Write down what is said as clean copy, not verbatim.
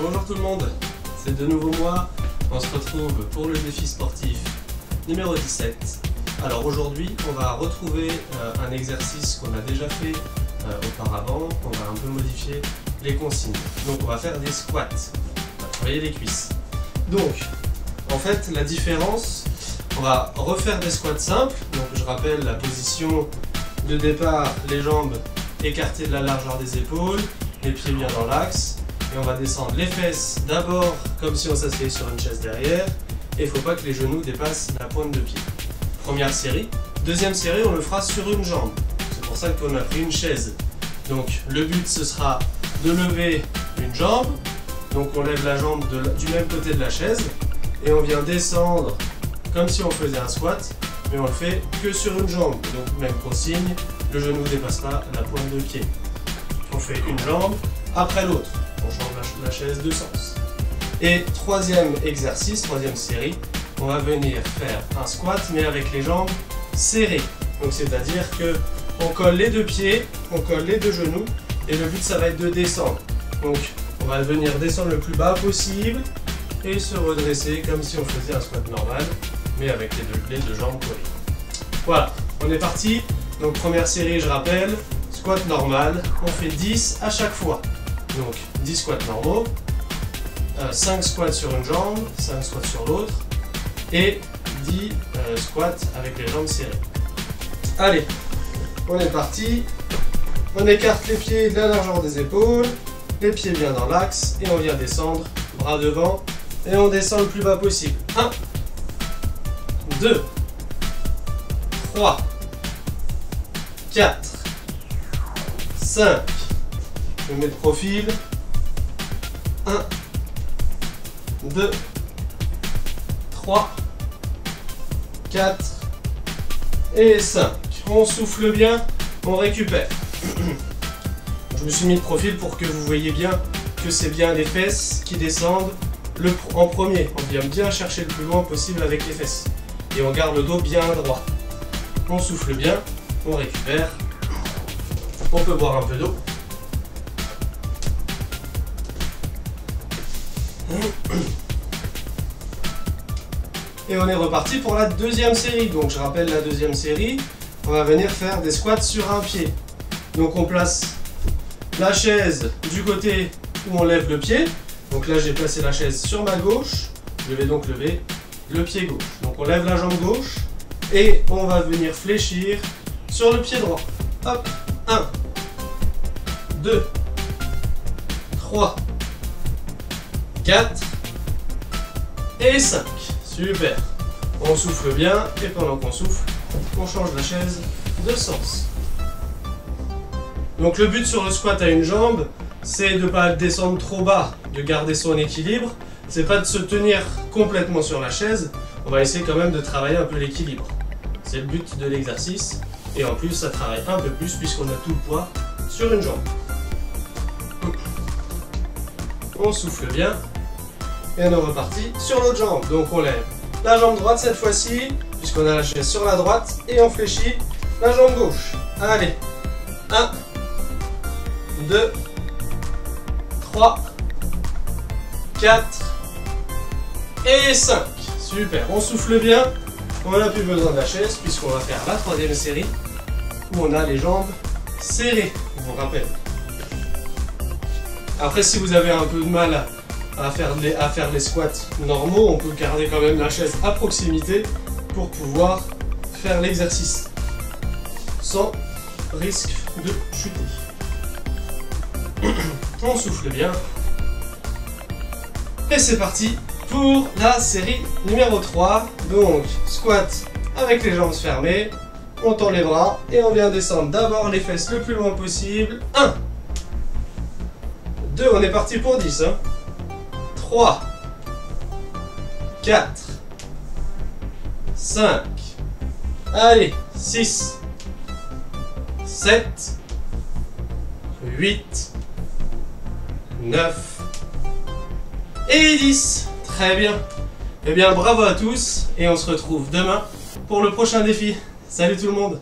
Bonjour tout le monde, c'est de nouveau moi. On se retrouve pour le défi sportif numéro 17. Alors aujourd'hui, on va retrouver un exercice qu'on a déjà fait auparavant. On va un peu modifier les consignes. Donc on va faire des squats. On va travailler les cuisses. Donc, en fait, la différence, on va refaire des squats simples. Donc je rappelle la position de départ, les jambes écartées de la largeur des épaules, les pieds bien dans l'axe. Et on va descendre les fesses d'abord comme si on s'asseyait sur une chaise derrière. Et il ne faut pas que les genoux dépassent la pointe de pied. Première série. Deuxième série, on le fera sur une jambe. C'est pour ça qu'on a pris une chaise. Donc le but, ce sera de lever une jambe. Donc on lève la jambe du même côté de la chaise. Et on vient descendre comme si on faisait un squat. Mais on le fait que sur une jambe. Donc même consigne, le genou ne dépasse pas la pointe de pied. On fait une jambe après l'autre. On change la chaise de sens. Et troisième exercice, troisième série, on va venir faire un squat mais avec les jambes serrées. Donc c'est-à-dire que on colle les deux pieds, on colle les deux genoux et le but ça va être de descendre. Donc on va venir descendre le plus bas possible et se redresser comme si on faisait un squat normal mais avec les deux jambes collées. Voilà, on est parti. Donc première série, je rappelle, squat normal, on fait 10 à chaque fois. Donc 10 squats normaux, 5 squats sur une jambe, 5 squats sur l'autre et 10 squats avec les jambes serrées. Allez, on est parti. On écarte les pieds de la largeur des épaules, les pieds bien dans l'axe et on vient descendre, bras devant et on descend le plus bas possible. 1, 2, 3, 4, 5. Je mets de profil. 1, 2, 3, 4 et 5. On souffle bien, on récupère. Je me suis mis de profil pour que vous voyez bien que c'est bien les fesses qui descendent en premier. On vient bien chercher le plus loin possible avec les fesses. Et on garde le dos bien droit. On souffle bien, on récupère. On peut boire un peu d'eau. Et on est reparti pour la deuxième série. Donc je rappelle la deuxième série, on va venir faire des squats sur un pied. Donc on place la chaise du côté où on lève le pied. Donc là j'ai placé la chaise sur ma gauche. Je vais donc lever le pied gauche. Donc on lève la jambe gauche et on va venir fléchir sur le pied droit. Hop, 1, 2, 3, 4 et 5. Super. On souffle bien et pendant qu'on souffle, on change la chaise de sens. Donc le but sur le squat à une jambe, c'est de ne pas descendre trop bas, de garder son équilibre. C'est pas de se tenir complètement sur la chaise. On va essayer quand même de travailler un peu l'équilibre. C'est le but de l'exercice. Et en plus, ça travaille un peu plus puisqu'on a tout le poids sur une jambe. On souffle bien. Et on est reparti sur l'autre jambe. Donc on lève la jambe droite cette fois-ci, puisqu'on a la chaise sur la droite, et on fléchit la jambe gauche. Allez, 1, 2, 3, 4 et 5. Super, on souffle bien. On n'a plus besoin de la chaise, puisqu'on va faire la troisième série, où on a les jambes serrées, je vous rappelle. Après, si vous avez un peu de mal à faire les squats normaux, on peut garder quand même la chaise à proximité pour pouvoir faire l'exercice sans risque de chuter. On souffle bien. Et c'est parti pour la série numéro 3. Donc, squat avec les jambes fermées. On tend les bras et on vient descendre d'abord les fesses le plus loin possible. 1, 2, on est parti pour 10. 3, 4, 5, allez, 6, 7, 8, 9 et 10. Très bien. Eh bien, bravo à tous et on se retrouve demain pour le prochain défi. Salut tout le monde!